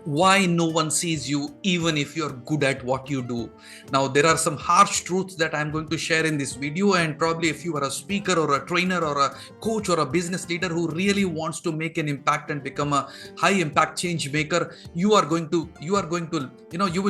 Why no one sees you even if you're good at what you do. Now, there are some harsh truths that I'm going to share in this video, and probably if you are a speaker or a trainer or a coach or a business leader who really wants to make an impact and become a high impact change maker, you will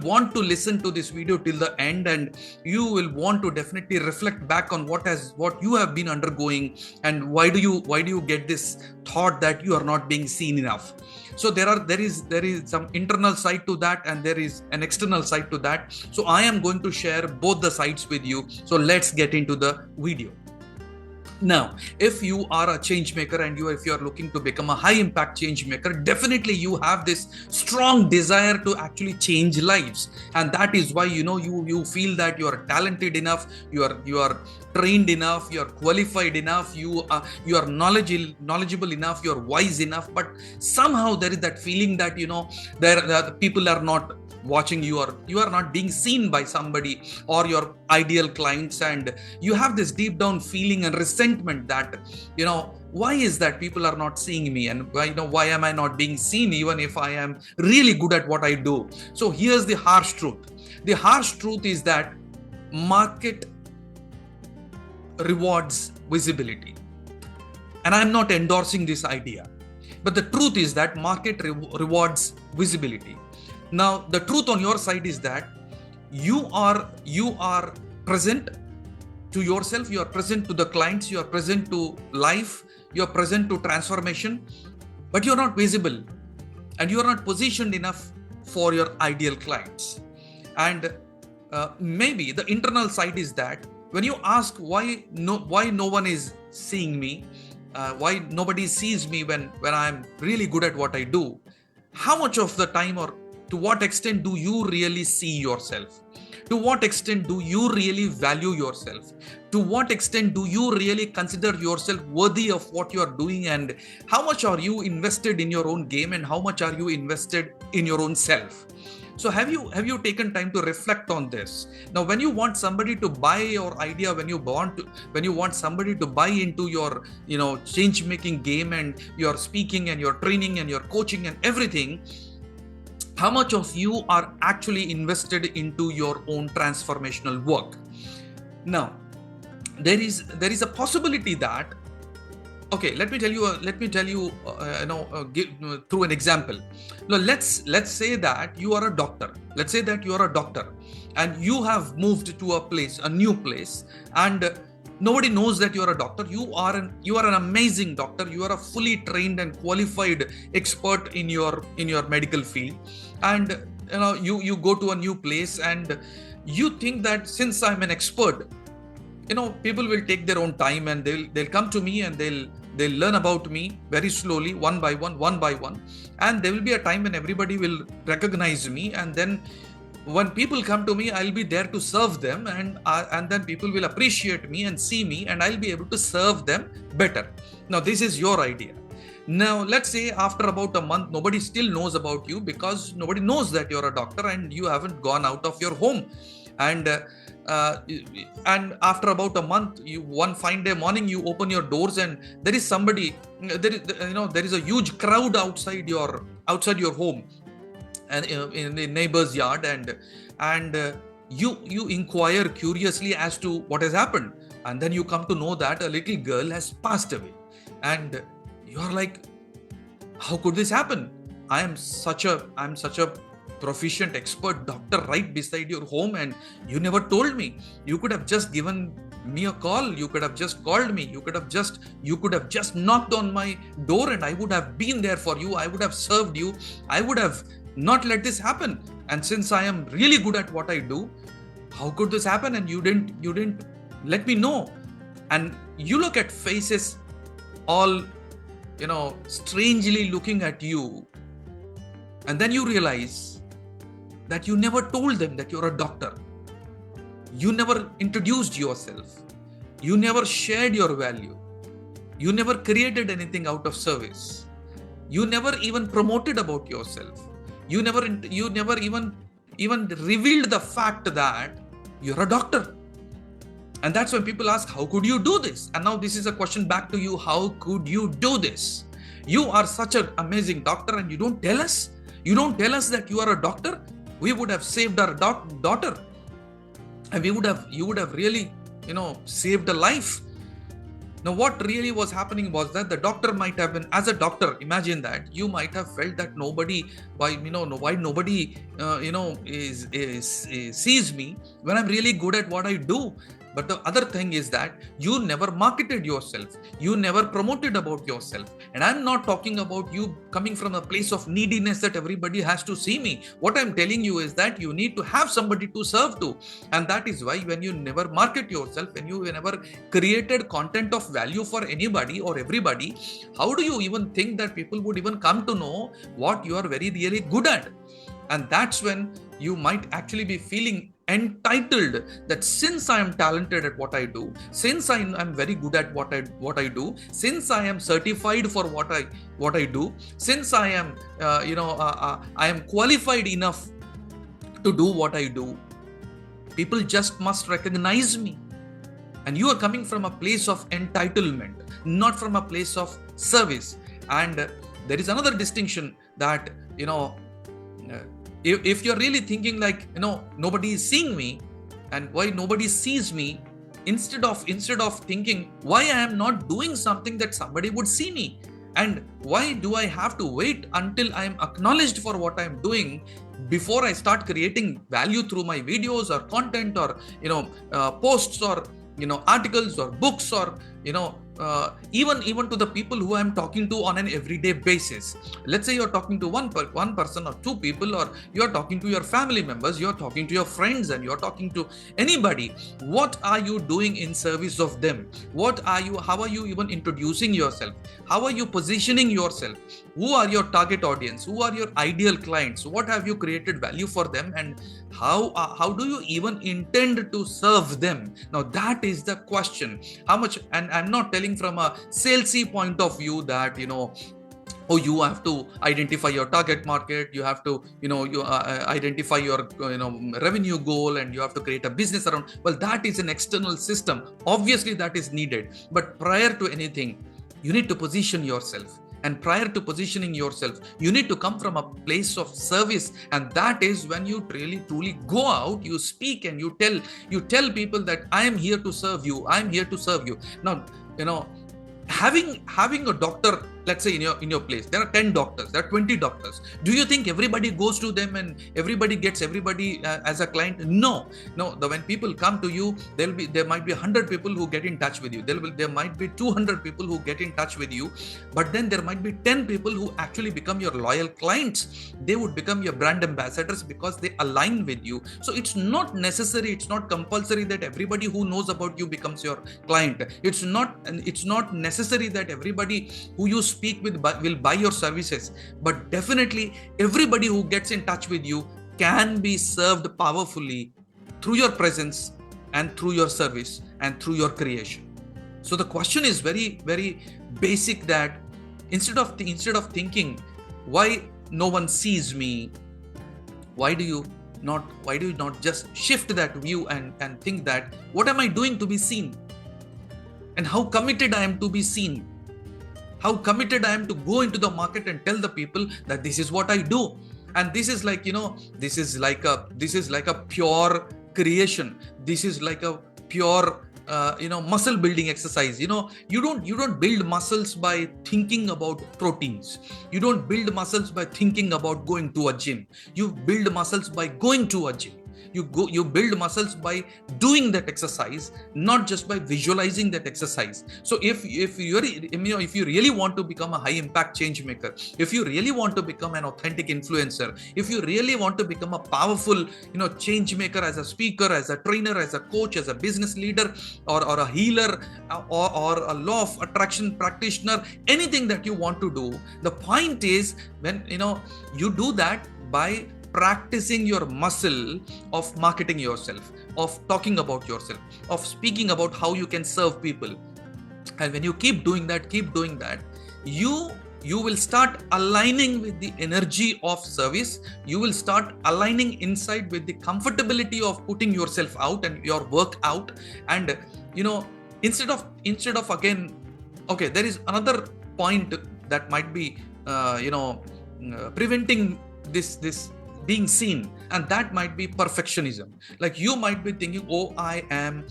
want to listen to this video till the end, and you will want to definitely reflect back on what you have been undergoing, and why do you get this thought that you are not being seen enough. So there is some internal side to that, and there is an external side to that. So I am going to share both the sides with you. So let's get into the video. Now, if you are a change maker and if you are looking to become a high impact change maker, definitely you have this strong desire to actually change lives, and that is why you feel that you are talented enough, you are trained enough, you are qualified enough, you are knowledgeable enough, you are wise enough, but somehow there is that feeling that the people are not watching you, or you are not being seen by somebody or your ideal clients, and you have this deep down feeling and resentment that why is that people are not seeing me, and why am I not being seen even if I am really good at what I do. So here's the harsh truth. The harsh truth is that market rewards visibility, and I'm not endorsing this idea, but the truth is that market rewards visibility. Now, the truth on your side is that you are present to yourself, you are present to the clients, you are present to life, you are present to transformation, but you're not visible and you are not positioned enough for your ideal clients. And maybe the internal side is that when you ask why no one is seeing me, why nobody sees me when I'm really good at what I do, how much of the time, or to what extent do you really see yourself? To what extent do you really value yourself? To what extent do you really consider yourself worthy of what you are doing? And how much are you invested in your own game, and how much are you invested in your own self? So have you taken time to reflect on this? Now, when you want somebody to buy your idea, when you want somebody to buy into your change making game, and your speaking and your training and your coaching and everything, how much of you are actually invested into your own transformational work? Now, there is a possibility that, okay, let me tell you through an example. Now, let's say that you are a doctor. Let's say that you are a doctor and you have moved to a new place, and nobody knows that you are a doctor. You are an amazing doctor. You are a fully trained and qualified expert in your medical field, and you go to a new place and you think that since I'm an expert, people will take their own time and they'll come to me and they'll learn about me very slowly, one by one, and there will be a time when everybody will recognize me, and then when people come to me, I'll be there to serve them, and then people will appreciate me and see me, and I'll be able to serve them better. Now, this is your idea. Now, let's say after about a month, nobody still knows about you because nobody knows that you're a doctor and you haven't gone out of your home. And after about a month, one fine day morning, you open your doors and there is somebody. There is a huge crowd outside your home, and in the neighbor's yard, and you inquire curiously as to what has happened, and then you come to know that a little girl has passed away, and you are like, how could this happen? I'm such a proficient expert doctor right beside your home, and you never told me. You could have just given me a call. You could have just called me. You could have just knocked on my door, and I would have been there for you. I would have served you. I would have not let this happen. And since I am really good at what I do, how could this happen? And you didn't let me know. And you look at faces all strangely looking at you, and then you realize that you never told them that you're a doctor. You never introduced yourself. You never shared your value. You never created anything out of service. You never even promoted about yourself. You never even revealed the fact that you're a doctor. And that's when people ask, how could you do this? And now this is a question back to you. How could you do this? You are such an amazing doctor and you don't tell us. You don't tell us that you are a doctor. We would have saved our daughter, and you would have really, saved a life. Now, what really was happening was that the doctor might have been, as a doctor, imagine that you might have felt that why nobody, sees me when I'm really good at what I do. But the other thing is that you never marketed yourself. You never promoted about yourself. And I'm not talking about you coming from a place of neediness that everybody has to see me. What I'm telling you is that you need to have somebody to serve to. And that is why when you never market yourself, when you never created content of value for anybody or everybody, how do you even think that people would even come to know what you are very really good at? And that's when you might actually be feeling entitled that since I am talented at what I do, since I am very good at what I do, since I am certified for what I do, since I am I am qualified enough to do what I do, people just must recognize me. And you are coming from a place of entitlement, not from a place of service. And there is another distinction that if you're really thinking like, nobody is seeing me, and why nobody sees me, instead of thinking why I am not doing something that somebody would see me, and why do I have to wait until I am acknowledged for what I am doing before I start creating value through my videos or content or posts or articles or books or even to the people who I am talking to on an everyday basis. Let's say you're talking to one person or two people, or you're talking to your family members, you're talking to your friends, and you're talking to anybody. What are you doing in service of them? How are you even introducing yourself? How are you positioning yourself? Who are your target audience? Who are your ideal clients? What have you created value for them? And how do you even intend to serve them? Now that is the question. How much, and I'm not telling from a salesy point of view that you have to identify your target market, you have to identify your revenue goal, and you have to create a business around. Well, that is an external system. Obviously that is needed, but prior to anything, you need to position yourself. And prior to positioning yourself, you need to come from a place of service. And that is when you really truly go out, you speak, and you tell people that I am here to serve you. I am here to serve you. Now, having a doctor, let's say in your place, there are 10 doctors, there are 20 doctors. Do you think everybody goes to them and everybody gets everybody as a client? No. When people come to you, there might be 100 people who get in touch with you. There might be 200 people who get in touch with you, but then there might be 10 people who actually become your loyal clients. They would become your brand ambassadors because they align with you. So it's not necessary, it's not compulsory that everybody who knows about you becomes your client. It's not necessary that everybody who you speak with will buy your services, but definitely everybody who gets in touch with you can be served powerfully through your presence and through your service and through your creation. So the question is very, very basic, that instead of thinking why no one sees me, why do you not just shift that view and think that what am I doing to be seen, and how committed I am to be seen, how committed I am to go into the market and tell the people that this is what I do. And this is like, this is like a pure creation. This is like a pure, muscle building exercise. You don't build muscles by thinking about proteins. You don't build muscles by thinking about going to a gym. You build muscles by going to a gym. You build muscles by doing that exercise, not just by visualizing that exercise. So if you really want to become a high impact change maker, if you really want to become an authentic influencer, if you really want to become a powerful change maker, as a speaker, as a trainer, as a coach, as a business leader, or a healer, or a law of attraction practitioner, anything that you want to do, the point is, when you do that by practicing your muscle of marketing yourself, of talking about yourself, of speaking about how you can serve people. And when you keep doing that, you will start aligning with the energy of service. You will start aligning inside with the comfortability of putting yourself out and your work out. And instead of again, there is another point that might be preventing this being seen, and that might be perfectionism. Like you might be thinking, oh, I'm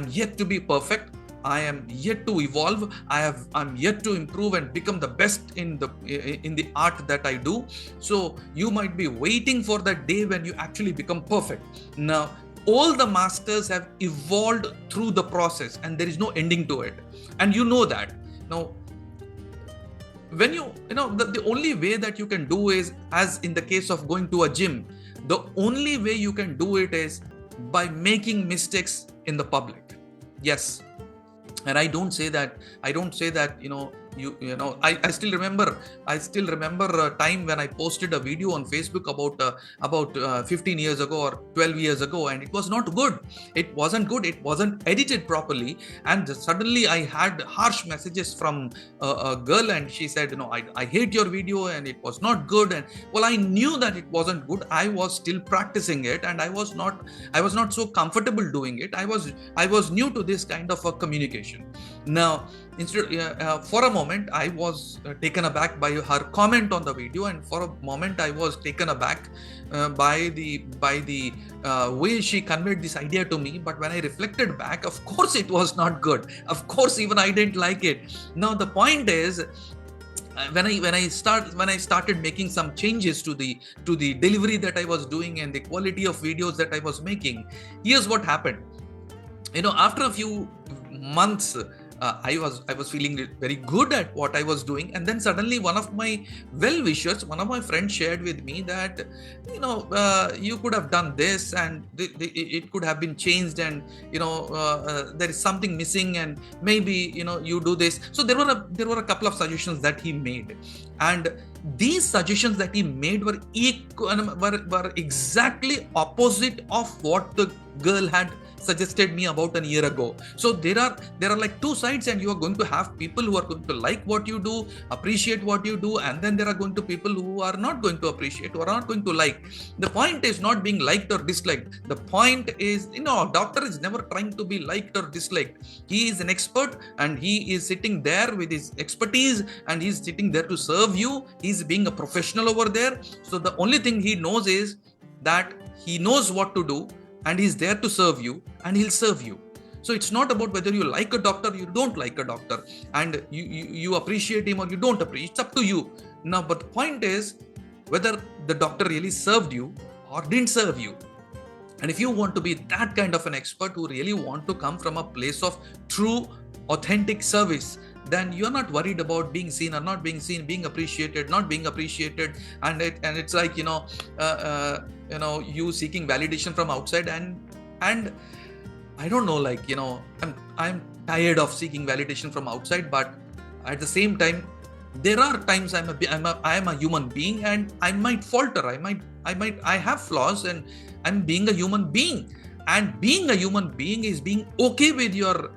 yet to be perfect, I am yet to evolve, I'm yet to improve and become the best in the art that I do. So you might be waiting for that day when you actually become perfect. Now all the masters have evolved through the process, and there is no ending to it, and you know that. Now when the only way that you can do is, as in the case of going to a gym, the only way you can do it is by making mistakes in the public. Yes. And I don't say that I still remember a time when I posted a video on Facebook about 15 years ago or 12 years ago, and it was not good. It wasn't good. It wasn't edited properly, and suddenly I had harsh messages from a girl, and she said, I hate your video and it was not good. And well, I knew that it wasn't good. I was still practicing it, and I was not so comfortable doing it. I was new to this kind of a communication. Now for a moment I was taken aback by her comment on the video, and for a moment I was taken aback by the way she conveyed this idea to me. But when I reflected back, of course it was not good. Of course even I didn't like it. Now the point is, when I started making some changes to the delivery that I was doing and the quality of videos that I was making, here's what happened. After a few months, I was feeling very good at what I was doing, and then suddenly one of my well-wishers, one of my friends shared with me that you could have done this, and it could have been changed, and there is something missing, and maybe you do this. So there were a couple of suggestions that he made, and these suggestions that he made were exactly opposite of what the girl had suggested me about a year ago. So there are like two sides, and you are going to have people who are going to like what you do, appreciate what you do, and then there are going to people who are not going to appreciate, who are not going to like. The point is not being liked or disliked. The point is, a doctor is never trying to be liked or disliked. He is an expert, and he is sitting there with his expertise, and he's sitting there to serve you. He's being a professional over there. So the only thing he knows is that he knows what to do, and he's there to serve you, and he'll serve you. So it's not about whether you like a doctor or you don't like a doctor, and you appreciate him or you don't appreciate. It's up to you. Now, but the point is whether the doctor really served you or didn't serve you. And if you want to be that kind of an expert who really want to come from a place of true, authentic service, then you're not worried about being seen or not being seen, being appreciated, not being appreciated, and it's like you seeking validation from outside, and I don't know, like I'm tired of seeking validation from outside. But at the same time, there are times I am a human being, and I might falter. I have flaws, and I'm being a human being, and being a human being is being okay with your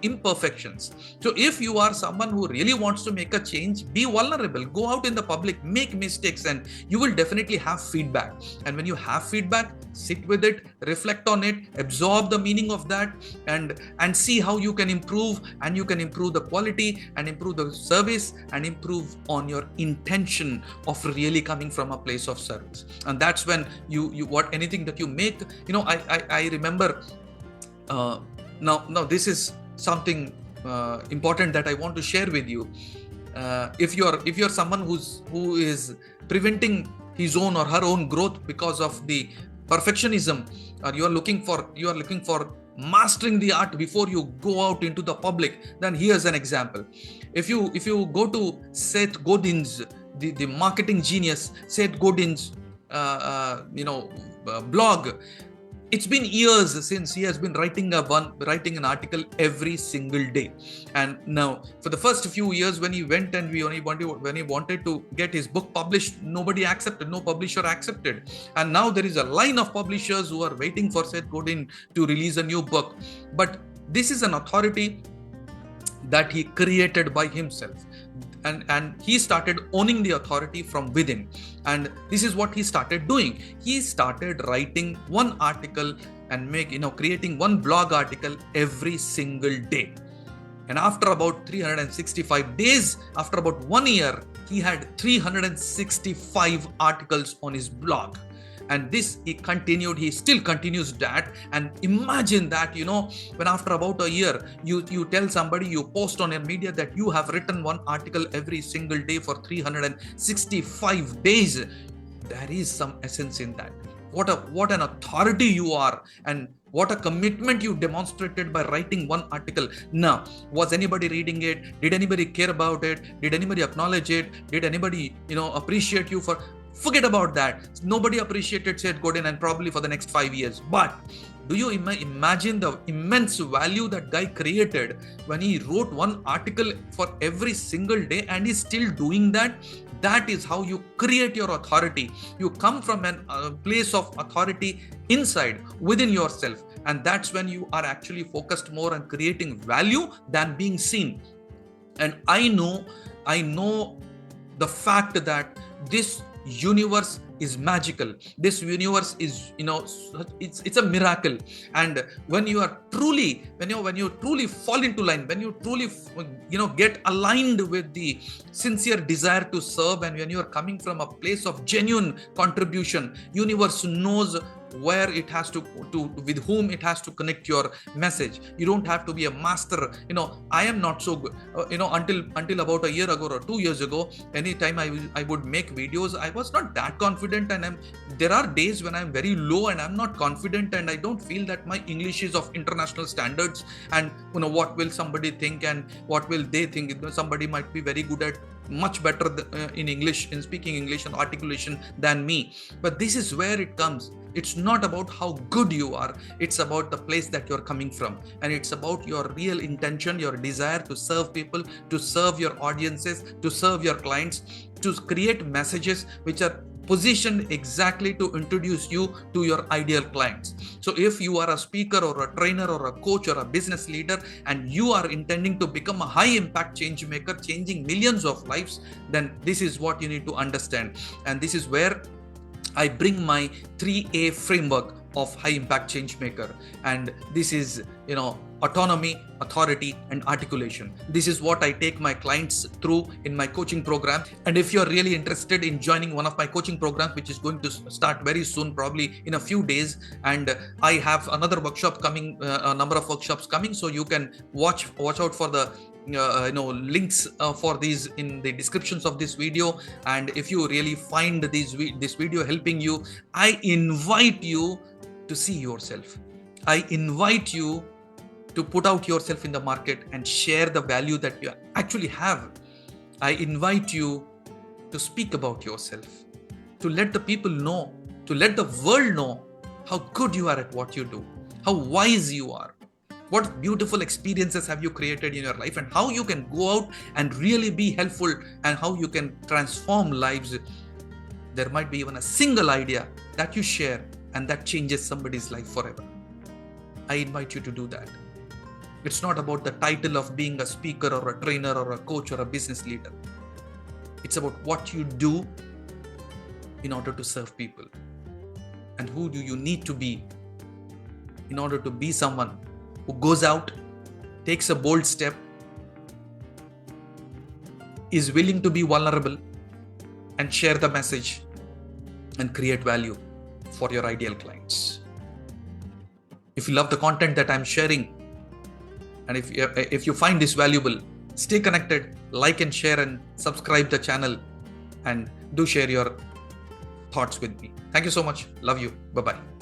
imperfections. So if you are someone who really wants to make a change, be vulnerable, go out in the public, make mistakes, and you will definitely have feedback. And when you have feedback, sit with it, reflect on it, absorb the meaning of that, and see how you can improve, and you can improve the quality and improve the service and improve on your intention of really coming from a place of service. And that's when you anything that you make, I remember Now this is something important that I want to share with you. If you're someone who is preventing his own or her own growth because of the perfectionism, or you are looking for mastering the art before you go out into the public, then here's an example. If you go to Seth Godin's, the marketing genius Seth Godin's blog, it's been years since he has been writing an article every single day. And now for the first few years, when he went and when he wanted to get his book published, nobody accepted, no publisher accepted. And now there is a line of publishers who are waiting for Seth Godin to release a new book. But this is an authority that he created by himself. And he started owning the authority from within, and this is what he started doing. He started writing one article and creating one blog article every single day. And after about 365 days, after about 1 year, he had 365 articles on his blog. And this he still continues that. And imagine that, when after about a year, you tell somebody, you post on your media that you have written one article every single day for 365 days. There is some essence in that. What an authority you are, and what a commitment you demonstrated by writing one article. Now, was anybody reading it? Did anybody care about it? Did anybody acknowledge it? Did anybody, appreciate you for? Forget about that. Nobody appreciated Seth Godin, and probably for the next 5 years. But do you imagine the immense value that guy created when he wrote one article for every single day, and he's still doing that? That is how you create your authority. You come from a place of authority inside, within yourself. And that's when you are actually focused more on creating value than being seen. And I know the fact that this universe is magical. This universe is, it's a miracle. And when you truly fall into line, when you truly, get aligned with the sincere desire to serve, and when you are coming from a place of genuine contribution, universe knows where it has to with whom it has to connect your message. You don't have to be a master. I am not so good. Until about a year ago or 2 years ago, anytime I would make videos, I was not that confident, and there are days when I'm very low and I'm not confident, and I don't feel that my English is of international standards, and what will somebody think, and what will they think? Somebody might be very good at much better in English, in speaking English and articulation than me. But this is where it comes. It's not about how good you are. It's about the place that you're coming from. And it's about your real intention, your desire to serve people, to serve your audiences, to serve your clients, to create messages which are positioned exactly to introduce you to your ideal clients. So if you are a speaker or a trainer or a coach or a business leader, and you are intending to become a high impact change maker, changing millions of lives, then this is what you need to understand. And this is where I bring my 3A framework of high impact change maker. And this is, autonomy, authority, and articulation. This is what I take my clients through in my coaching program. And if you're really interested in joining one of my coaching programs, which is going to start very soon, probably in a few days, and I have another workshop coming, a number of workshops coming, so you can watch out for the links for these in the descriptions of this video. And if you really find this video helping you, I invite you to see yourself. I invite you to put out yourself in the market and share the value that you actually have. I invite you to speak about yourself, to let the people know, to let the world know how good you are at what you do, how wise you are, what beautiful experiences have you created in your life, and how you can go out and really be helpful, and how you can transform lives. There might be even a single idea that you share and that changes somebody's life forever. I invite you to do that. It's not about the title of being a speaker or a trainer or a coach or a business leader. It's about what you do in order to serve people. And who do you need to be in order to be someone who goes out, takes a bold step, is willing to be vulnerable and share the message and create value for your ideal clients. If you love the content that I'm sharing, and if you find this valuable, stay connected, like and share and subscribe the channel, and do share your thoughts with me. Thank you so much. Love you. Bye-bye.